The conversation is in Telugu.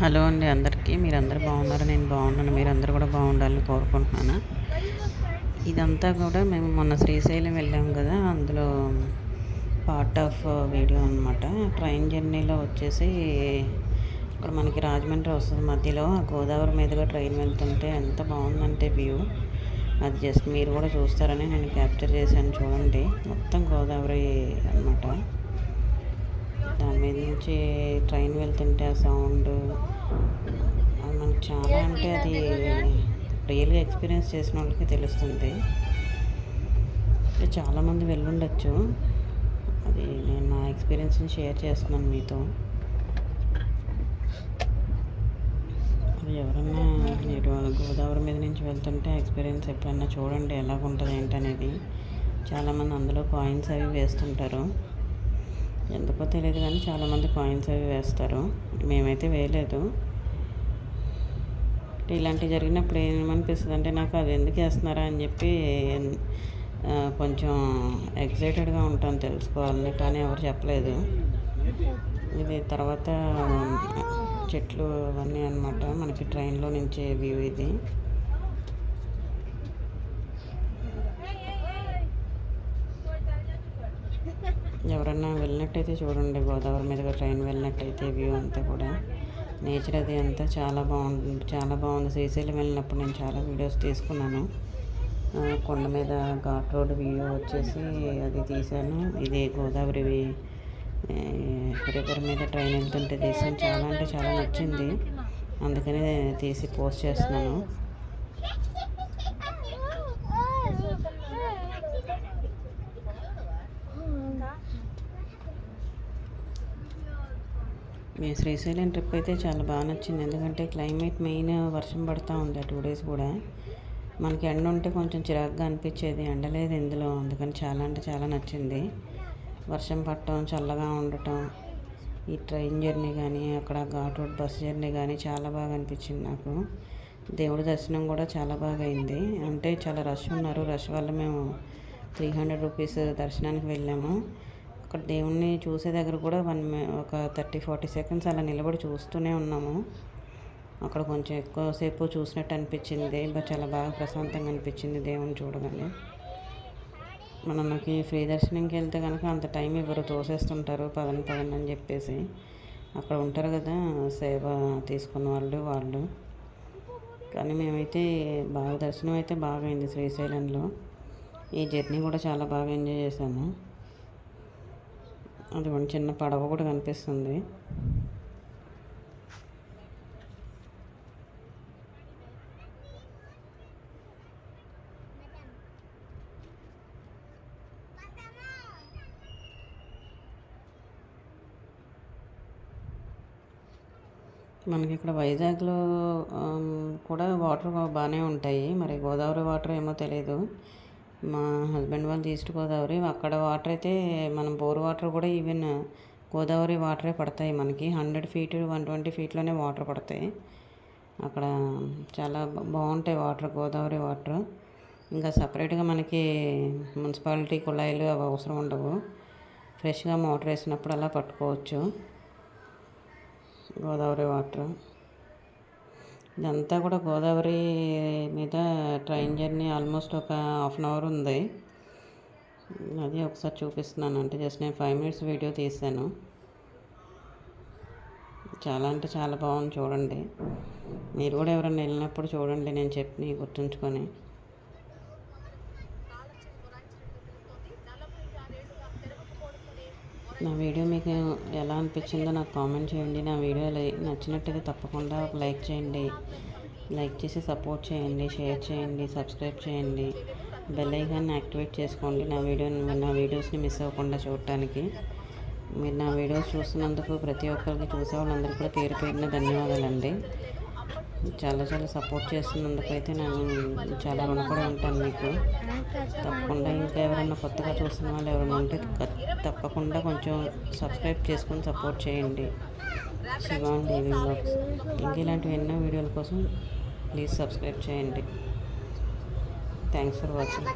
హలో అండి అందరికీ. మీరందరూ బాగున్నారు, నేను బాగున్నాను. మీరందరూ కూడా బాగుండాలని కోరుకుంటున్నాను. ఇదంతా కూడా మేము మొన్న శ్రీశైలం వెళ్ళాము కదా, అందులో పార్ట్ ఆఫ్ వీడియో అనమాట. ట్రైన్ జర్నీలో వచ్చేసి ఇక్కడ మనకి రాజమండ్రి వస్తుంది మధ్యలో, ఆ గోదావరి మీదుగా ట్రైన్ వెళ్తుంటే ఎంత బాగుందంటే వ్యూ. అది జస్ట్ మీరు కూడా చూస్తారని నేను క్యాప్చర్ చేశాను. చూడండి, మొత్తం గోదావరి అనమాట. దాని మీద నుంచి ట్రైన్ వెళ్తుంటే ఆ సౌండ్ అది మనకు చాలా, అంటే అది రియల్గా ఎక్స్పీరియన్స్ చేసిన వాళ్ళకి తెలుస్తుంది. చాలామంది వెళ్ళుండొచ్చు, అది నేను నా ఎక్స్పీరియన్స్ని షేర్ చేస్తున్నాను మీతో. అది ఎవరన్నా మీరు గోదావరి మీద నుంచి వెళ్తుంటే ఎక్స్పీరియన్స్ ఎప్పుడన్నా చూడండి, ఎలాగుంటుంది ఏంటనేది. చాలామంది అందులో కాయిన్స్ అవి వేస్తుంటారు, ఎందుకో తెలియదు కానీ చాలామంది కాయిన్స్ అవి వేస్తారు. మేమైతే వేయలేదు. ఇలాంటివి జరిగినప్పుడు ఏమనిపిస్తుంది అంటే, నాకు అది ఎందుకు వేస్తున్నారా అని చెప్పి కొంచెం ఎక్సైటెడ్గా ఉంటాను తెలుసుకోవాలని, కానీ ఎవరు చెప్పలేదు. ఇది తర్వాత చెట్లు అవన్నీ అనమాట, మనకి ట్రైన్లో నుంచి వ్యూ ఇది. ఎవరన్నా వెళ్ళినట్టయితే చూడండి, గోదావరి మీదుగా ట్రైన్ వెళ్ళినట్టయితే వ్యూ అంతా కూడా నేచర్ అది అంతా చాలా బాగుంది. శ్రీశైలం వెళ్ళినప్పుడు నేను చాలా వీడియోస్ తీసుకున్నాను. కొండ మీద ఘాట్ రోడ్ వ్యూ వచ్చేసి అది తీశాను. ఇది గోదావరి రివర్ మీద ట్రైన్ వెళ్తుంటే తీసాను. చాలా, అంటే చాలా నచ్చింది, అందుకని తీసి పోస్ట్ చేస్తున్నాను. మీ శ్రీశైలం ట్రిప్ అయితే చాలా బాగా నచ్చింది, ఎందుకంటే క్లైమేట్ మెయిన్ వర్షం పడుతూ ఉంది 2 days కూడా. మనకి ఎండ ఉంటే కొంచెం చిరాకుగా అనిపించేది, ఎండలేదు ఇందులో, అందుకని చాలా, అంటే చాలా నచ్చింది. వర్షం పడటం, చల్లగా ఉండటం, ఈ ట్రైన్ జర్నీ కానీ అక్కడ ఘాట్ రోడ్ బస్ జర్నీ కానీ చాలా బాగా అనిపించింది నాకు. దేవుడి దర్శనం కూడా చాలా బాగా అయింది, అంటే చాలా రష్ ఉన్నారు. రష్ వల్ల మేము 300 రూపీస్ దర్శనానికి వెళ్ళాము. అక్కడ దేవుణ్ణి చూసే దగ్గర కూడా ఒక 30-40 seconds అలా నిలబడి చూస్తూనే ఉన్నాము. అక్కడ కొంచెం ఎక్కువసేపు చూసినట్టు అనిపించింది, చాలా బాగా ప్రశాంతంగా అనిపించింది దేవుణ్ణి చూడగానే. మనకి ఫ్రీ దర్శనంకి వెళ్తే కనుక అంత టైం ఇవ్వరు, తోసేస్తుంటారు, పదండి అని చెప్పేసి. అక్కడ ఉంటారు కదా సేవ తీసుకున్న వాళ్ళు. కానీ మేమైతే బాగా దర్శనం అయితే బాగా అయింది శ్రీశైలంలో. ఈ జర్నీ కూడా చాలా బాగా ఎంజాయ్ చేశాము. అది ఒక చిన్న పడవ కూడా కనిపిస్తుంది. మనకి ఇక్కడ వైజాగ్లో కూడా వాటర్ బాగానే ఉంటాయి, మరి గోదావరి వాటర్ ఏమో తెలియదు. మా హస్బెండ్ వాళ్ళు ఈస్ట్ గోదావరి, అక్కడ వాటర్ అయితే మనం బోర్ వాటర్ కూడా ఈవెన్ గోదావరి వాటరే పడతాయి మనకి. 100 feet 120 feetలోనే వాటర్ పడతాయి అక్కడ. చాలా బాగుంటాయి వాటర్, గోదావరి వాటర్. ఇంకా సపరేట్గా మనకి మున్సిపాలిటీ కుళాయిలు అవి అవసరం ఉండవు, ఫ్రెష్గా మోటార్ వేసినప్పుడు అలా పట్టుకోవచ్చు గోదావరి వాటర్. ఇదంతా కూడా గోదావరి మీద ట్రైన్ జర్నీ ఆల్మోస్ట్ ఒక 1/2 hour ఉంది. అది ఒకసారి చూపిస్తున్నాను, అంటే జస్ట్ నేను 5 minutes వీడియో తీసాను. చాలా, అంటే చాలా బాగుంది, చూడండి. మీరు కూడా ఎవరైనా వెళ్ళినప్పుడు చూడండి, నేను చెప్పి గుర్తుంచుకొని. నా వీడియో మీకు ఎలా అనిపించిందో నాకు కామెంట్ చేయండి. నా వీడియో నచ్చినట్టయితే తప్పకుండా ఒక లైక్ చేయండి. లైక్ చేసి సపోర్ట్ చేయండి, షేర్ చేయండి, సబ్స్క్రైబ్ చేయండి, బెల్ ఐకాన్ని యాక్టివేట్ చేసుకోండి నా వీడియోస్ని మిస్ అవ్వకుండా చూడటానికి. మీరు నా వీడియోస్ చూస్తున్నందుకు ప్రతి ఒక్కరికి, చూసే వాళ్ళందరికీ కూడా పేరు పేరున ధన్యవాదాలండి. చాలా సపోర్ట్ చేస్తున్నందుకు అయితే నేను చాలా రుణపడి ఉంటాను మీకు. తప్పకుండా ఇంకా ఎవరైనా కొత్తగా చూస్తున్న వాళ్ళు ఎవరైనా ఉంటే తప్పకుండా కొంచెం సబ్స్క్రైబ్ చేసుకొని సపోర్ట్ చేయండి. శివాన్ దేవి వ్లాగ్స్. ఇంక ఇలాంటివి ఎన్నో వీడియోల కోసం ప్లీజ్ సబ్స్క్రైబ్ చేయండి. Thanks for watching.